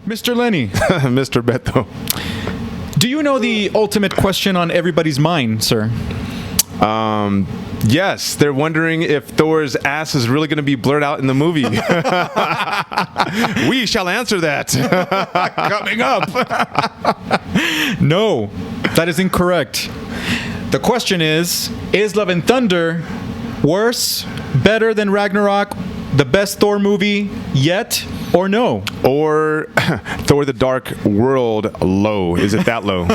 Mr. Lenny. Mr. Beto. Do you know the ultimate question on everybody's mind, sir? Yes, they're wondering if Thor's ass is really going to be blurred out in the movie. We shall answer that. Coming up. No, that is incorrect. The question is Love and Thunder worse, better than Ragnarok, the best Thor movie yet, or no? Or Thor the Dark World low. Is it that low?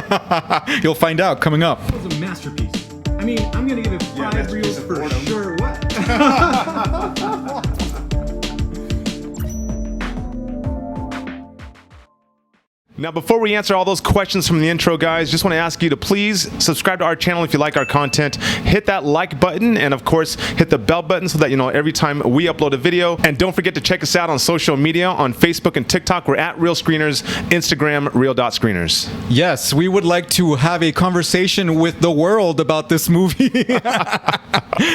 You'll find out coming up. It was a masterpiece. I mean, I'm gonna give it 5 reels for sure. What? Now, before we answer all those questions from the intro, guys, just want to ask you to please subscribe to our channel if you like our content. Hit that like button and, of course, hit the bell button so that you know every time we upload a video. And don't forget to check us out on social media on Facebook and TikTok. We're at Real Screeners, Instagram, Real.Screeners. Yes, we would like to have a conversation with the world about this movie.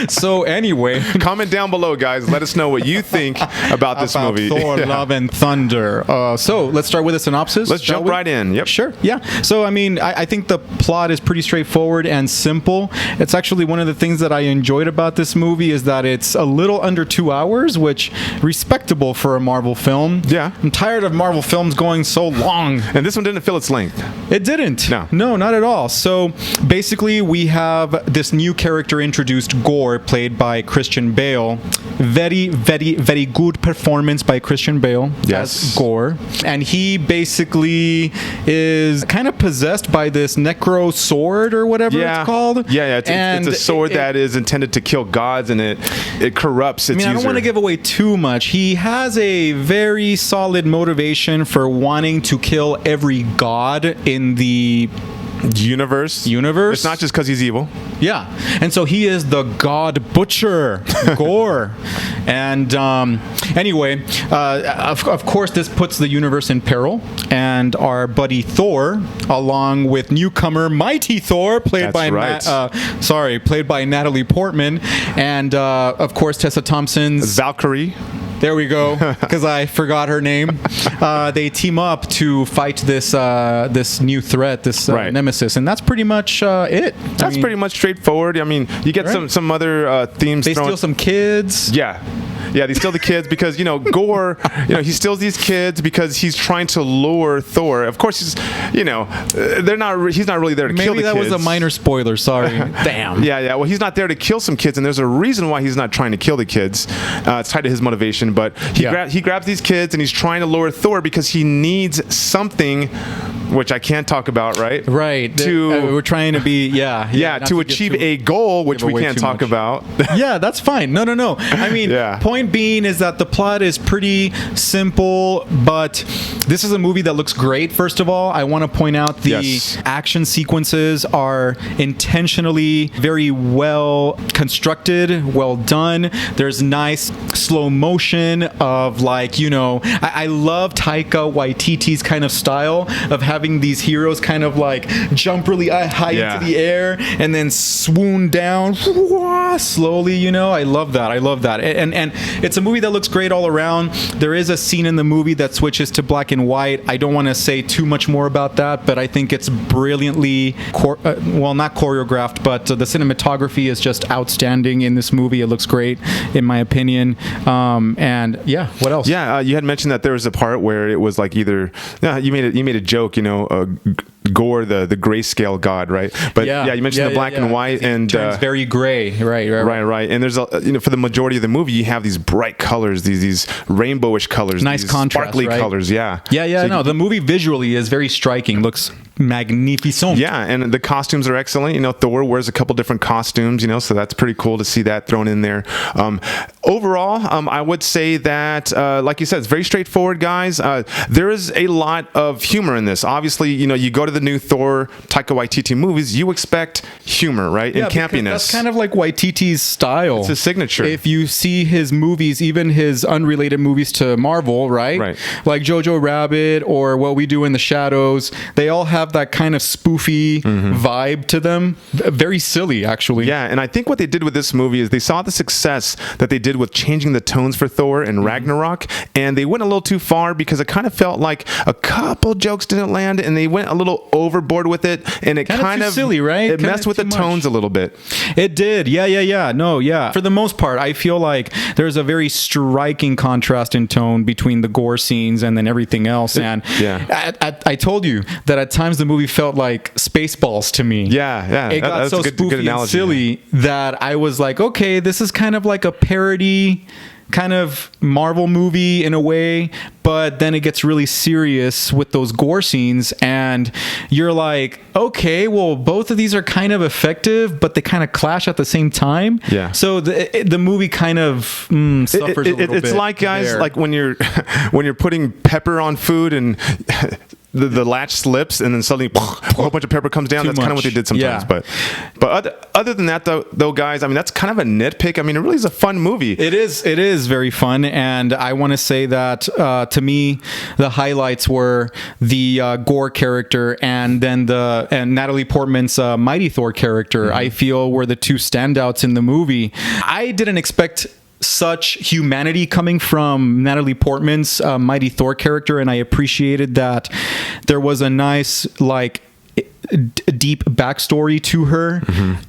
So anyway, comment down below, guys. Let us know what you think about this movie. Thor, Love and Thunder. So let's start with a synopsis. Let's jump right in. Yep. Sure. Yeah. So, I mean, I think the plot is pretty straightforward and simple. It's actually one of the things that I enjoyed about this movie is that it's a little under 2 hours, which respectable for a Marvel film. Yeah. I'm tired of Marvel films going so long. And this one didn't feel its length. It didn't. No, not at all. So basically, we have this new character introduced, Gore, played by Christian Bale. Very, very, very good performance by Christian Bale as Gore. And he basically is kind of possessed by this necro sword or whatever it's called. Yeah. It's a sword that is intended to kill gods, and it corrupts its user. I don't want to give away too much. He has a very solid motivation for wanting to kill every god in the universe. It's not just because he's evil. Yeah. And so he is the God Butcher, Gore. And anyway, of course, this puts the universe in peril. And our buddy Thor, along with newcomer Mighty Thor, played by Natalie Portman, and of course Tessa Thompson's Valkyrie. There we go, because I forgot her name. They team up to fight this new threat, this nemesis, and that's pretty much it. That's pretty much straightforward. I mean, you get some other themes. They steal some kids. Yeah, they steal the kids because, Gore, he steals these kids because he's trying to lure Thor. Of course, he's not really there to kill the kids. Maybe that was a minor spoiler, sorry. Damn. Yeah. Well, he's not there to kill some kids, and there's a reason why he's not trying to kill the kids. It's tied to his motivation, but he grabs these kids, and he's trying to lure Thor because he needs something, which I can't talk about, right? Right. We're trying to be, to achieve a goal, which we can't talk about. Yeah, that's fine. No. I mean, point being is that the plot is pretty simple, but this is a movie that looks great. First of all, I want to point out the action sequences are intentionally very well constructed, well done. There's nice slow motion of I love Taika Waititi's kind of style of having these heroes kind of jump really high into the air and then swoon down slowly. I love that. And it's a movie that looks great all around. There is a scene in the movie that switches to black and white. I don't want to say too much more about that, but I think it's brilliantly, not choreographed, but the cinematography is just outstanding in this movie. It looks great, in my opinion. And what else? Yeah, you had mentioned that there was a part where it was you made a joke, Gore, the grayscale god, right? But you mentioned the black and white, and turns very gray, right. And there's for the majority of the movie, you have these bright colors, these rainbowish colors, nice these contrast, sparkly colors. So the movie visually is very striking. Looks magnificent. Yeah, and the costumes are excellent. Thor wears a couple different costumes, so that's pretty cool to see that thrown in there. Overall, I would say that, like you said, it's very straightforward, guys. There is a lot of humor in this. Obviously, you go to the new Thor, Taika Waititi movies, you expect humor, right? And campiness. That's kind of like Waititi's style. It's his signature. If you see his movies, even his unrelated movies to Marvel, right? Like Jojo Rabbit or What We Do in the Shadows, they all have have that kind of spoofy vibe to them. Very silly, actually. Yeah, and I think what they did with this movie is they saw the success that they did with changing the tones for Thor and Ragnarok, and they went a little too far because it kind of felt like a couple jokes didn't land, and they went a little overboard with it, and it kind of silly, right? It messed with the tones a little bit. It did. Yeah. No, yeah. For the most part, I feel like there's a very striking contrast in tone between the gore scenes and then everything else. And I told you that at times the movie felt like Spaceballs to me. Yeah. It got so spoofy and silly that I was like, okay, this is kind of like a parody kind of Marvel movie in a way, but then it gets really serious with those gore scenes, and you're like, okay, well, both of these are kind of effective, but they kind of clash at the same time. Yeah. So the movie kind of suffers a little bit. It's like, guys, there. like when you're putting pepper on food and the latch slips and then suddenly a whole bunch of pepper comes down. That's kind of what they did sometimes. Yeah. But other than that, though, guys, I mean, that's kind of a nitpick. I mean, it really is a fun movie. It is very fun, and I want to say that to me, the highlights were the Gore character and then and Natalie Portman's Mighty Thor character. I feel were the two standouts in the movie. I didn't expect such humanity coming from Natalie Portman's Mighty Thor character, and I appreciated that there was a nice deep backstory to her.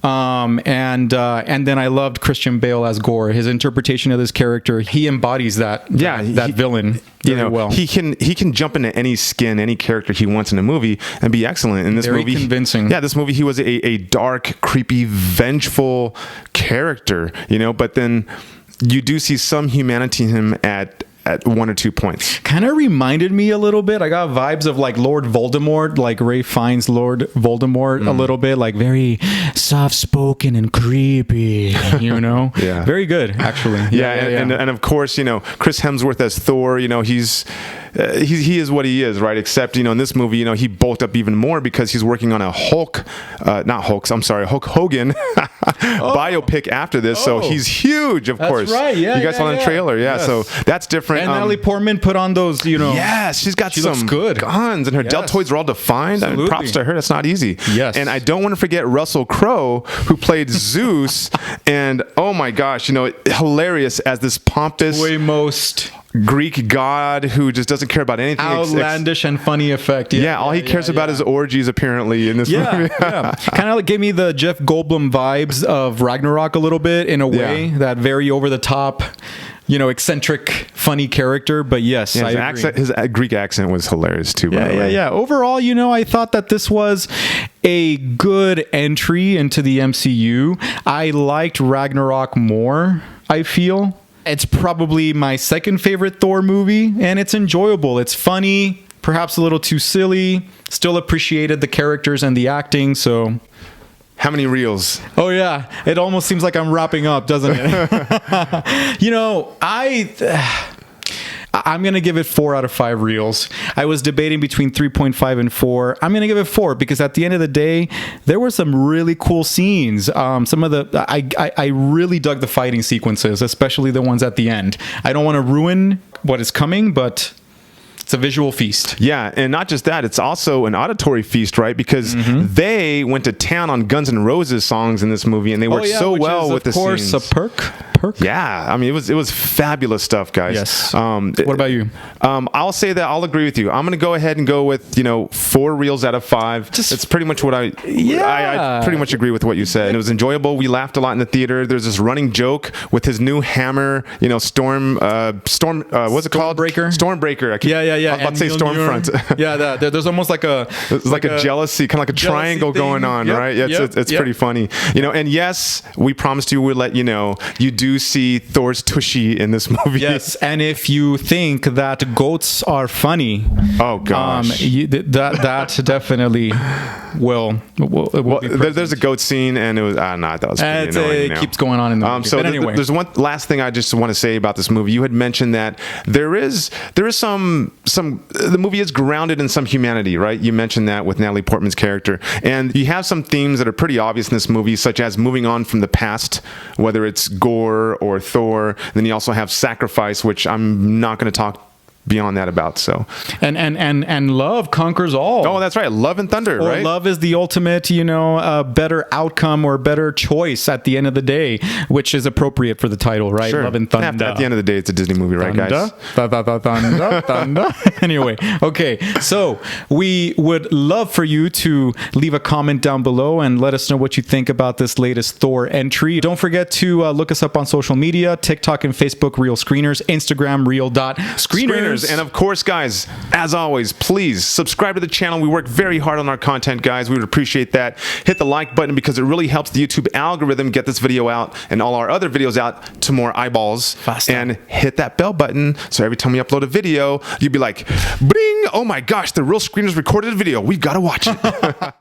And then I loved Christian Bale as Gore. His interpretation of this character, he embodies that villain very well. He can jump into any skin, any character he wants in a movie and be excellent. In this very movie, convincing. Yeah, this movie he was a dark, creepy, vengeful character, but then you do see some humanity in him at one or 2 points. Kind of reminded me a little bit. I got vibes of like Lord Voldemort, like Ralph Fiennes' Lord Voldemort a little bit, like very soft-spoken and creepy, Yeah. Very good, actually. And of course, Chris Hemsworth as Thor, he is what he is, right? Except, in this movie, he bulked up even more because he's working on a Hulk Hogan biopic after this. So he's huge, of course. That's right. Yeah, you guys saw the trailer. Yeah. Yes. So that's different. And Natalie Portman put on those, Yes, she looks good. Guns, and her deltoids are all defined. I mean, props to her. That's not easy. Yes. And I don't want to forget Russell Crowe, who played Zeus. And oh my gosh, hilarious as this pompous, most Greek god who just doesn't care about anything. Outlandish and funny effect. All he cares about is orgies, apparently, in this movie. Kind of gave me the Jeff Goldblum vibes of Ragnarok a little bit, in a way. That very over the top, eccentric, funny character. But yes, his Greek accent was hilarious too. Yeah. Overall, I thought that this was a good entry into the MCU. I liked Ragnarok more, I feel. It's probably my second favorite Thor movie, and it's enjoyable. It's funny, perhaps a little too silly. Still appreciated the characters and the acting, so... How many reels? Oh, yeah. It almost seems like I'm wrapping up, doesn't it? I'm going to give it 4 out of 5 reels. I was debating between 3.5 and 4. I'm going to give it 4 because at the end of the day, there were some really cool scenes. Some of I really dug the fighting sequences, especially the ones at the end. I don't want to ruin what is coming, but it's a visual feast. Yeah, and not just that, it's also an auditory feast, right? Because they went to town on Guns N' Roses songs in this movie, and they worked so well with the scenes. Of course, a perk. Yeah, I mean, it was fabulous stuff, guys. Yes. What about you? I'll say that I'll agree with you. I'm going to go ahead and go with 4 reels out of 5. It's pretty much what I pretty much agree with what you said. And it was enjoyable. We laughed a lot in the theater. There's this running joke with his new hammer. Storm. What's it called? Stormbreaker. I was about to say Stormfront. There's almost like a jealousy, kind of like a triangle going on, right? Yeah, it's pretty funny. And yes, we promised you we'd let you know. You do see Thor's tushy in this movie. Yes, and if you think that goats are funny, oh gosh, that definitely will be there's a goat scene, and it was that was pretty annoying. It keeps going on in the movie. So but anyway, there's one last thing I just want to say about this movie. You had mentioned that there is some the movie is grounded in some humanity, right? You mentioned that with Natalie Portman's character, and you have some themes that are pretty obvious in this movie, such as moving on from the past, whether it's Gore or Thor. And then you also have sacrifice, which I'm not going to talk beyond that about. So, and love conquers all. oh, that's right, love and thunder, Or right? love is the ultimate, better outcome or better choice at the end of the day, which is appropriate for the title, right? Sure. Love and thunder. At the end of the day, it's a Disney movie, right, guys? Thunder, thunder. Anyway, okay. So we would love for you to leave a comment down below and let us know what you think about this latest Thor entry. Don't forget to look us up on social media, TikTok and Facebook, Real Screeners, Instagram, real.screeners. And of course, guys, as always, please subscribe to the channel. We work very hard on our content, guys. We would appreciate that. Hit the like button because it really helps the YouTube algorithm get this video out and all our other videos out to more eyeballs. Faster. And hit that bell button so every time we upload a video, you'd be like, bring, oh my gosh, the Real Screeners recorded a video. We've got to watch it.